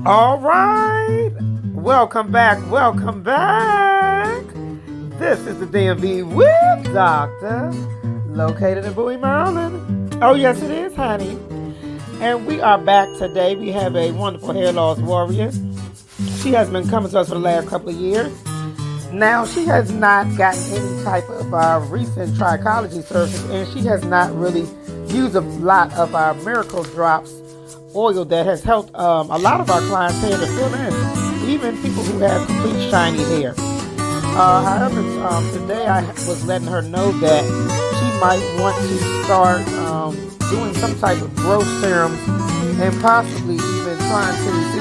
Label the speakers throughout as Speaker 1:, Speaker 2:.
Speaker 1: All right. Welcome back. Welcome back. This is the DMV with Doctor, located in Bowie, Maryland. Oh, yes, it is, honey. And we are back today. We have a wonderful hair loss warrior. She has been coming to us for the last couple of years. Now, she has not gotten any type of recent trichology service, and she has not really used a lot of our miracle drops oil that has helped a lot of our clients' hair to fill in, even people who have complete shiny hair. However, today I was letting her know that she might want to start doing some type of growth serums and possibly even trying to see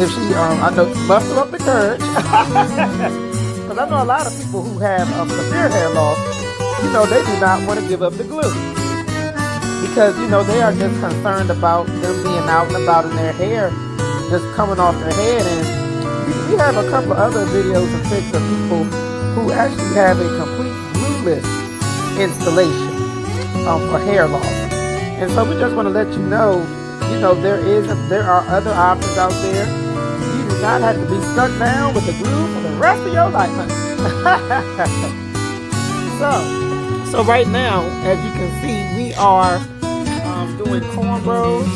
Speaker 1: I know, muster up the courage. Because I know a lot of people who have severe hair loss, they do not want to give up the glue. Because, they are just concerned about them being out and about in their hair, just coming off their head. And we have a couple of other videos and pics of people who actually have a complete glueless installation for hair loss. And so we just want to let you know, there are other options out there. You do not have to be stuck down with the glue for the rest of your life, honey. So right now, as you can see, we are doing cornrows.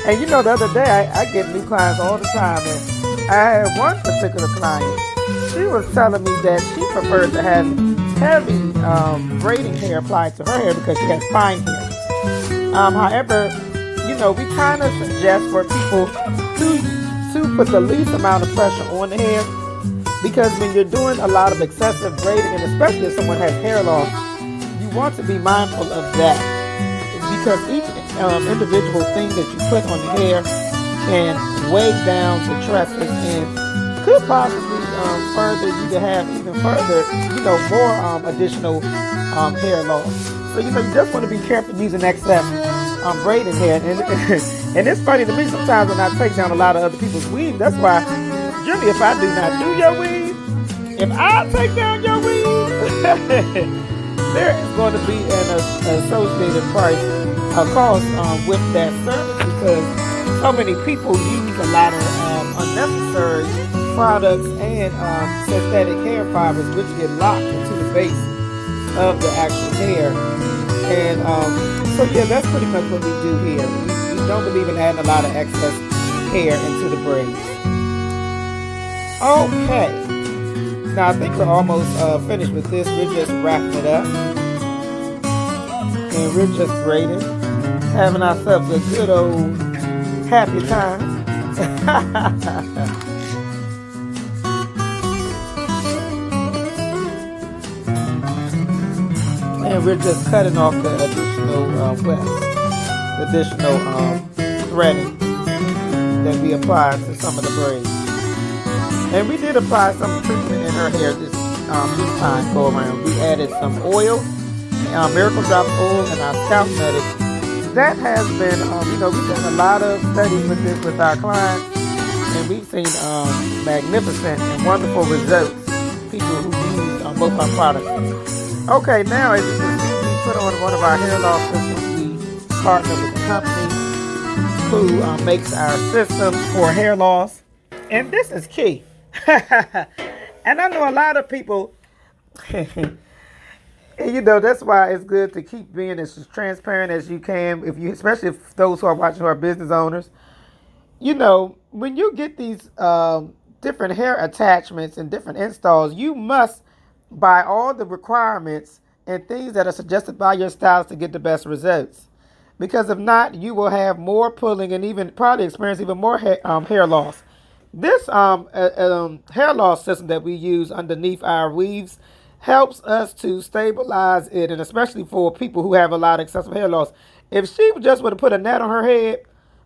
Speaker 1: And the other day, I get new clients all the time. And I had one particular client. She was telling me that she prefers to have heavy braiding hair applied to her hair because she has fine hair. However, we kind of suggest for people to put the least amount of pressure on the hair, because when you're doing a lot of excessive braiding, and especially if someone has hair loss, you want to be mindful of that, because each individual thing that you put on the hair can weigh down the tresses and could possibly further you to have even further, more additional hair loss. So, you just want to be careful using excess braiding hair. And it's funny to me sometimes when I take down a lot of other people's weave. That's why, Jimmy, if I do not do your weave, if I take down your weave, there is going to be an associated price, cost with that service, because so many people use a lot of unnecessary products and synthetic hair fibers, which get locked into the base of the actual hair. And so yeah, that's pretty much what we do here. We don't believe in adding a lot of excess hair into the braids. Okay. Now I think we're almost finished with this. We're just wrapping it up. And we're just braiding. Having ourselves a good old happy time. And we're just cutting off the additional threading that we applied to some of the braids. And we did apply some treatment in her hair this time go around. We added some oil, Miracle Drops oil, and our scalp medics. That has been, we've done a lot of studies with this with our clients, and we've seen magnificent and wonderful results. People who use both our products. Okay, now as you can see, we put on one of our hair loss systems. We partner with a company who makes our systems for hair loss. And this is key. And I know a lot of people, and that's why it's good to keep being as transparent as you can, especially if those who are watching who are business owners. When you get these different hair attachments and different installs, you must by all the requirements and things that are suggested by your stylist to get the best results. Because if not, you will have more pulling and even probably experience even more hair loss. This hair loss system that we use underneath our weaves helps us to stabilize it, and especially for people who have a lot of excessive hair loss. If she just would have put a net on her head,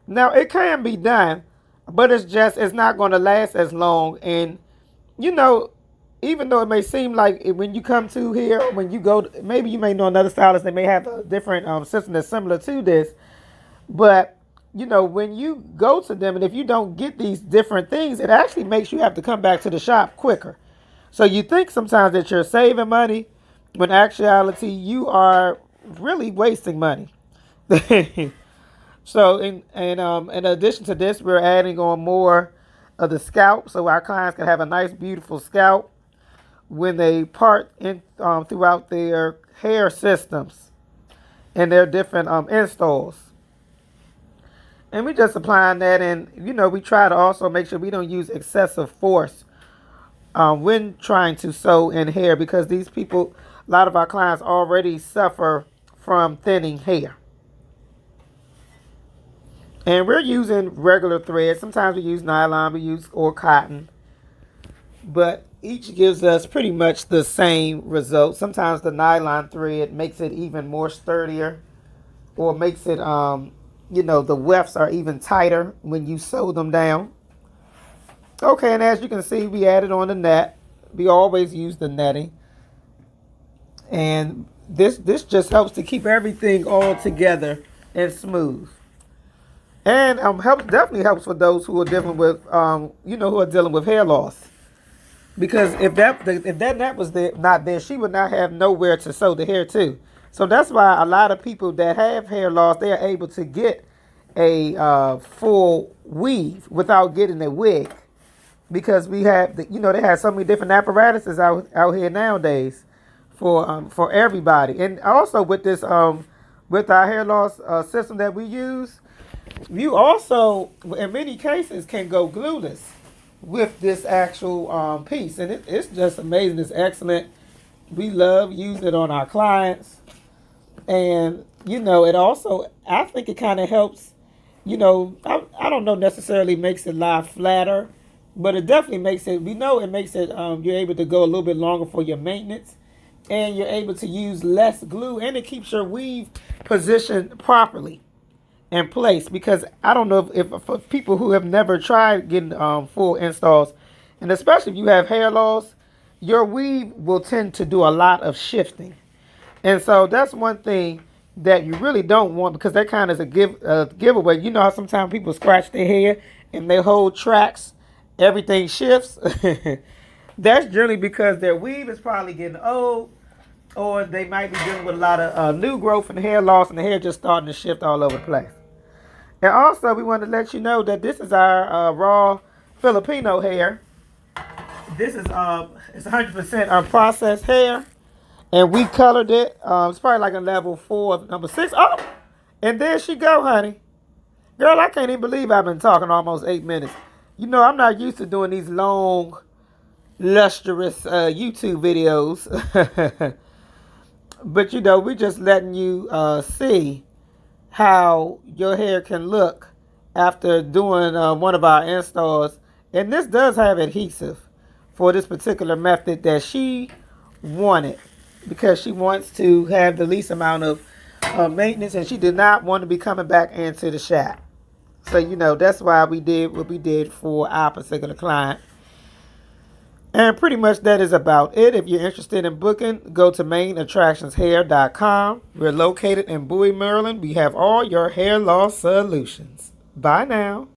Speaker 1: now it can be done, but it's not going to last as long. And even though it may seem like when you come to here, when you go, maybe you may know another stylist that may have a different system that's similar to this. But, when you go to them and if you don't get these different things, it actually makes you have to come back to the shop quicker. So you think sometimes that you're saving money, when in actuality you are really wasting money. So in addition to this, we're adding on more of the scalp, so our clients can have a nice, beautiful scalp when they part in throughout their hair systems and their different installs. And we just applying that, and we try to also make sure we don't use excessive force when trying to sew in hair, because these people, a lot of our clients already suffer from thinning hair. And we're using regular thread. Sometimes we use nylon, we use or cotton, but each gives us pretty much the same result. Sometimes the nylon thread makes it even more sturdier, or makes it the wefts are even tighter when you sew them down. Okay, and as you can see, we added on the net. We always use the netting, and this just helps to keep everything all together and smooth. And definitely helps for those who are dealing with hair loss, because if that net was not there, she would not have nowhere to sew the hair to. So that's why a lot of people that have hair loss, they are able to get a full weave without getting a wig, because we have they have so many different apparatuses out here nowadays for everybody. And also with this with our hair loss system that we use, you also in many cases can go glueless with this actual piece, and it's just amazing. It's excellent. We love using it on our clients. And it also, I think it kind of helps, I don't know necessarily makes it lie flatter, but it definitely makes it, it makes it, you're able to go a little bit longer for your maintenance, and you're able to use less glue, and it keeps your weave positioned properly in place. Because I don't know if for people who have never tried getting full installs, and especially if you have hair loss, your weave will tend to do a lot of shifting. And so that's one thing that you really don't want, because that kind of is a giveaway. You know how sometimes people scratch their hair and their whole tracks, everything shifts. That's generally because their weave is probably getting old, or they might be dealing with a lot of new growth and hair loss, and the hair just starting to shift all over the place. And also, we want to let you know that this is our raw Filipino hair. This is it's 100% unprocessed hair. And we colored it. It's probably like a level 4, number 6. Oh, and there she go, honey. Girl, I can't even believe I've been talking almost 8 minutes. I'm not used to doing these long, lustrous YouTube videos. But, we're just letting you see how your hair can look after doing one of our installs. And this does have adhesive for this particular method that she wanted, because she wants to have the least amount of maintenance, and she did not want to be coming back into the shop. So, that's why we did what we did for our particular client. And pretty much that is about it. If you're interested in booking, go to mainattractionshair.com. We're located in Bowie, Maryland. We have all your hair loss solutions. Bye now.